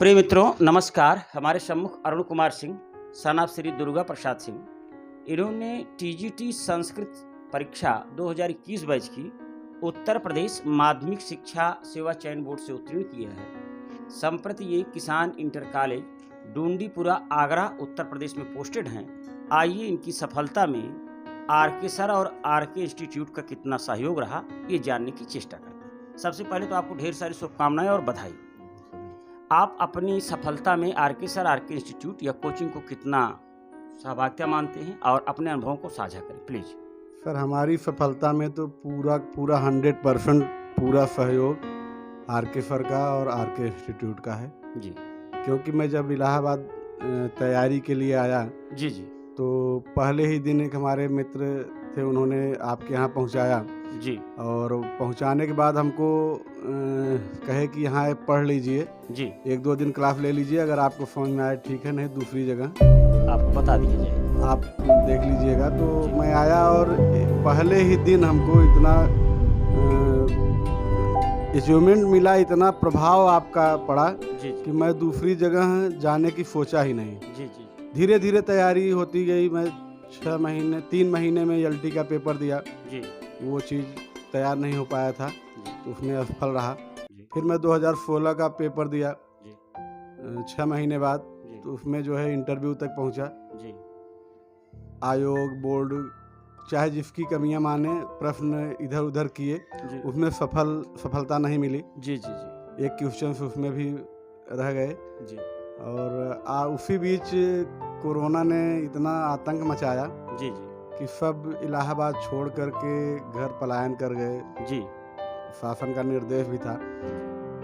प्रिय मित्रों नमस्कार। हमारे सम्मुख अरुण कुमार सिंह सन ऑफ श्री दुर्गा प्रसाद सिंह, इन्होंने टीजीटी संस्कृत परीक्षा 2021 बैच की उत्तर प्रदेश माध्यमिक शिक्षा सेवा चयन बोर्ड से उत्तीर्ण किया है। संप्रति ये किसान इंटर कॉलेज डूंडीपुरा आगरा उत्तर प्रदेश में पोस्टेड हैं। आइए इनकी सफलता में आरके सर और आरके इंस्टीट्यूट का कितना सहयोग रहा ये जानने की चेष्टा करते हैं। सबसे पहले तो आपको ढेर सारी शुभकामनाएं और बधाई। आप अपनी सफलता में आरके सर आरके इंस्टीट्यूट या कोचिंग को कितना सहभागिता मानते हैं और अपने अनुभवों को साझा करें प्लीज। सर, हमारी सफलता में तो पूरा 100% पूरा सहयोग आरके सर का और आरके इंस्टीट्यूट का है जी। क्योंकि मैं जब इलाहाबाद तैयारी के लिए आया जी जी तो पहले ही दिन एक हमारे मित्र थे, उन्होंने आपके यहाँ पहुँचाया जी और पहुँचाने के बाद हमको कहे कि यहाँ पढ़ लीजिए, जी। 1-2 दिन क्लास ले लीजिए, अगर आपको समझ में आए ठीक है, नहीं दूसरी जगह आपको बता दिया जाए, आप देख लीजिएगा। तो मैं आया और पहले ही दिन हमको इतना अचीवमेंट मिला, इतना प्रभाव आपका पड़ा जी कि मैं दूसरी जगह जाने की सोचा ही नहीं। जी जी धीरे धीरे तैयारी होती गई। मैं 3 महीने में एलटी का पेपर दिया, जी वो चीज़ तैयार नहीं हो पाया था तो उसमें असफल रहा। जी फिर मैं 2016 का पेपर दिया जी 6 महीने बाद, जी तो उसमें जो है इंटरव्यू तक पहुंचा। जी आयोग बोर्ड चाहे जिसकी कमियां माने, प्रश्न इधर उधर किए, जी उसमें सफलता नहीं मिली। जी जी जी एक क्वेश्चन उसमें भी रह गए जी और उसी बीच कोरोना ने इतना आतंक मचाया जी जी कि सब इलाहाबाद छोड़ करके घर पलायन कर गए। जी शासन का निर्देश भी था।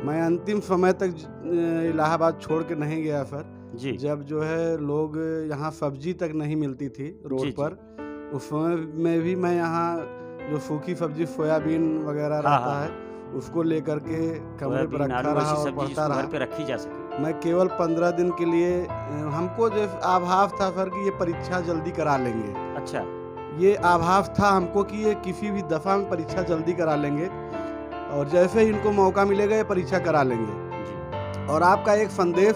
मैं अंतिम समय तक इलाहाबाद छोड़ के नहीं गया सर। जी जब जो है लोग यहाँ सब्जी तक नहीं मिलती थी रोड जी, पर, उस समय में भी मैं यहाँ जो सूखी सब्जी सोयाबीन वगैरह हाँ, रहता हाँ, है उसको लेकर के कमरे पर सोयाबीन, रखा आलू रहा ऐसी और सब्जी पढ़ता जिसको रहा। घर पे रखी जा सके। मैं केवल 15 दिन के लिए हमको जो आभास था सर कि ये परीक्षा जल्दी करा लेंगे। अच्छा ये आभास था हमको कि ये किसी भी दफ़ा में परीक्षा जल्दी करा लेंगे और जैसे ही इनको मौका मिलेगा ये परीक्षा करा लेंगे। जी और आपका एक संदेश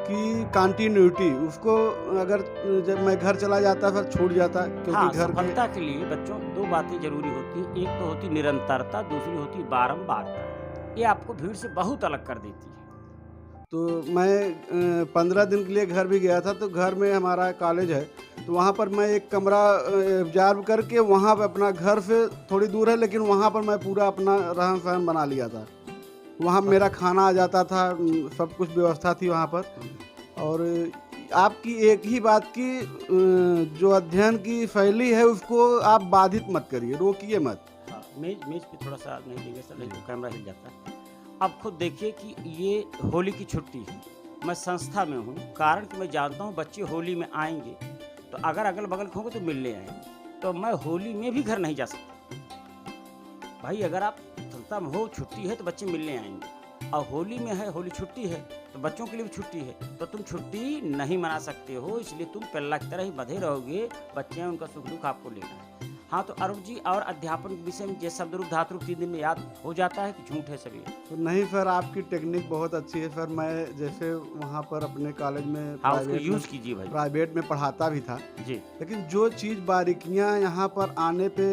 कि कंटिन्यूटी, उसको अगर जब मैं घर चला जाता फिर छूट जाता क्योंकि हाँ, घर सफलता के लिए बच्चों 2 बातें जरूरी होती हैं। एक तो होती निरंतरता, दूसरी होती बारंबारता। ये आपको भीड़ से बहुत अलग कर देती है। तो मैं 15 दिन के लिए घर भी गया था। तो घर में हमारा कॉलेज है तो वहाँ पर मैं एक कमरा रिजर्व करके वहाँ पर अपना घर से थोड़ी दूर है लेकिन वहाँ पर मैं पूरा अपना रहन सहन बना लिया था। वहाँ मेरा खाना आ जाता था, सब कुछ व्यवस्था थी वहाँ पर। और आपकी एक ही बात की जो अध्ययन की शैली है उसको आप बाधित मत करिए, रोकिए मत। हाँ, मेज पे थोड़ा सा नहीं देंगे सर, नहीं तो कैमरा हिल जाता है। अब खुद देखिए कि ये होली की छुट्टी है, मैं संस्था में हूँ, कारण कि मैं जानता हूँ बच्चे होली में आएंगे तो अगर अगल बगल के होंगे तो मिलने आएंगे, तो मैं होली में भी घर नहीं जा सकता। भाई अगर आप संस्था में हो, छुट्टी है तो बच्चे मिलने आएंगे, और होली में है, होली छुट्टी है तो बच्चों के लिए भी छुट्टी है, तो तुम छुट्टी नहीं मना सकते हो, इसलिए तुम पिल्ला की तरह ही बंधे रहोगे। बच्चे हैं, उनका सुख दुख आपको लेना है। हाँ, तो अरुण जी, और अध्यापन के विषय में जैसे शब्द रूप धातु रूप 3 दिन में याद हो जाता है कि झूठ है सभी? तो नहीं सर, आपकी टेक्निक बहुत अच्छी है सर। मैं जैसे वहाँ पर अपने कॉलेज में हाँ, उसको यूज कीजिए भाई। प्राइवेट में पढ़ाता भी था, जी लेकिन जो चीज़ बारीकियाँ यहाँ पर आने पे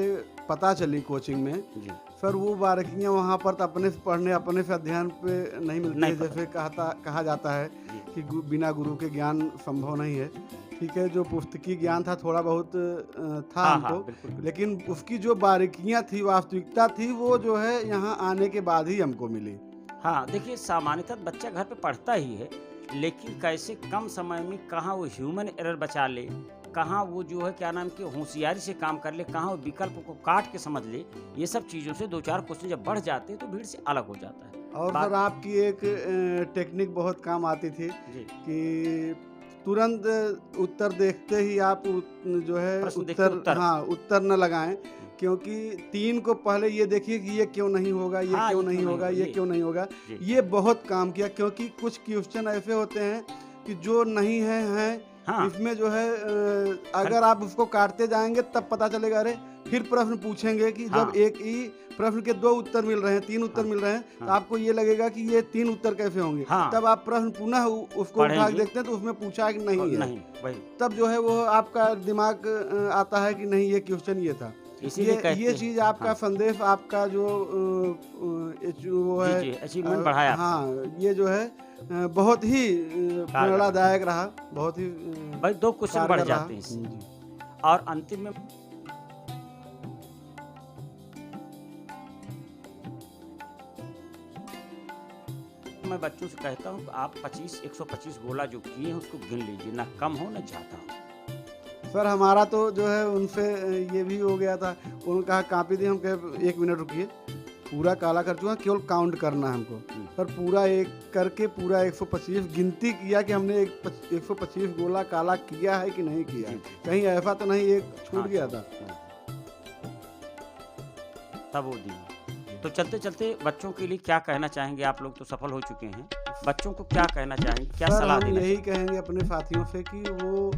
पता चली कोचिंग में जी सर, वो बारीकियाँ वहाँ पर तो अपने से पढ़ने, अपने से अध्ययन पे नहीं मिलती नहीं है। जैसे कहा जाता है जी कि बिना गुरु के ज्ञान संभव नहीं है। ठीक है, जो पुस्तकीय ज्ञान था थोड़ा बहुत था हाँ हमको, हाँ बिल्कुल बिल्कुल। लेकिन उसकी जो बारीकियाँ थी, वास्तविकता थी, वो जो है यहाँ आने के बाद ही हमको मिली। हाँ, देखिए सामान्यतः बच्चा घर पे पढ़ता ही है, लेकिन कैसे कम समय में कहाँ वो ह्यूमन एरर बचा ले, कहाँ वो जो है क्या नाम के होशियारी से काम कर ले, कहाँ वो विकल्प को काट के समझ ले, ये सब चीज़ों से 2-4 क्वेश्चन जब बढ़ जाते हैं तो भीड़ से अलग हो जाता है। और बात- सर आपकी एक टेक्निक बहुत काम आती थी जी कि तुरंत उत्तर देखते ही आप जो है प्रश्न देखते उत्तर। हाँ, उत्तर न लगाएं, क्योंकि 3 को पहले ये देखिए कि ये क्यों नहीं होगा, ये हाँ, क्यों ये नहीं क्यों होगा, नहीं ये होगा, क्यों नहीं होगा। जी ये बहुत काम किया, क्योंकि कुछ क्वेश्चन ऐसे होते हैं कि जो नहीं है हाँ। इसमें जो है अगर आप उसको काटते जाएंगे तब पता चलेगा। अरे फिर प्रश्न पूछेंगे कि हाँ। जब एक ही प्रश्न के 2 उत्तर मिल रहे हैं, 3 उत्तर हाँ। मिल रहे हैं, तो हाँ। आपको ये लगेगा कि ये 3 उत्तर कैसे होंगे। हाँ। तब आप प्रश्न पुनः उसको उठा के पढ़ेंगे। देखते हैं तो उसमें पूछा है कि नहीं है। नहीं, वही। तब जो है वो आपका दिमाग आता है कि नहीं ये क्वेश्चन ये था। इसीलिए कहते ये हैं। चीज़ आपका हाँ। संदेश आपका जो वो जी, है जी, अचीवमेंट बढ़ाया आपका। हाँ, ये जो है बहुत ही प्रेरणादायक रहा, बहुत ही भाई 2 क्वेश्चन बढ़ कारगर रहा। जाते हैं इससे। जी। और अंतिम में मैं बच्चों से कहता हूँ कि आप 125 गोला जो किए हैं उसको गिन लीजिए, ना कम हो ना ज़्यादा हो। सर हमारा तो जो है उनसे ये भी हो गया था। उन्होंने कहा कॉपी दी, हम कहे 1 मिनट रुकिए, पूरा काला कर चुका, केवल काउंट करना है हमको। पर पूरा एक करके पूरा 125 गिनती किया कि हमने 125 गोला काला किया है कि नहीं किया है। कहीं ऐसा तो नहीं एक छूट गया था। तब वो दी। तो चलते चलते बच्चों के लिए क्या कहना चाहेंगे? आप लोग तो सफल हो चुके हैं, बच्चों को क्या कहना चाहेंगे, क्या सर सलाह हम देना यही कहेंगे अपने साथियों से कि वो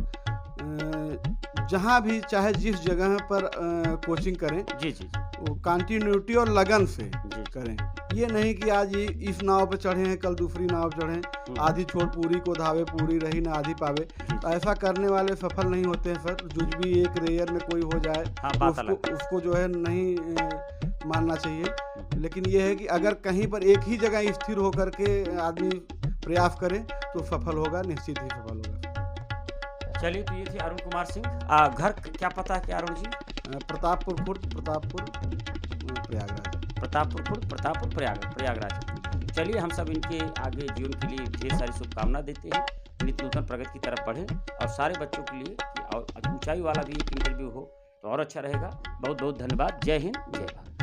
जहाँ भी चाहे जिस जगह पर कोचिंग करें, जी, जी, वो कंटिन्यूटी और लगन से जी। करें। ये नहीं कि आज इस नाव पे चढ़े हैं कल दूसरी नाव पे चढ़ें, आधी छोड़ पूरी को धावे, पूरी रही ना आधी पावे। तो ऐसा करने वाले सफल नहीं होते हैं सर। जो भी एक रेयर में कोई हो जाए हाँ, तो बात अलग है। उसको जो है नहीं मानना चाहिए। लेकिन ये है कि अगर कहीं पर एक ही जगह स्थिर होकर के आदमी प्रयास करे तो सफल होगा, निश्चित ही सफल होगा। चलिए, तो ये थे अरुण कुमार सिंह। घर क्या पता है क्या अरुण जी? प्रतापपुर खुर्द, प्रतापपुर, प्रयागराज। प्रतापपुर प्रयागराज। चलिए, हम सब इनके आगे जीवन के लिए ढेर सारी शुभकामना देते हैं, नित्य नूतन प्रगति की तरफ बढ़े और सारे बच्चों के लिए कि और ऊंचाई वाला भी एक इंटरव्यू हो तो और अच्छा रहेगा। बहुत बहुत धन्यवाद। जय हिंद, जय भारत।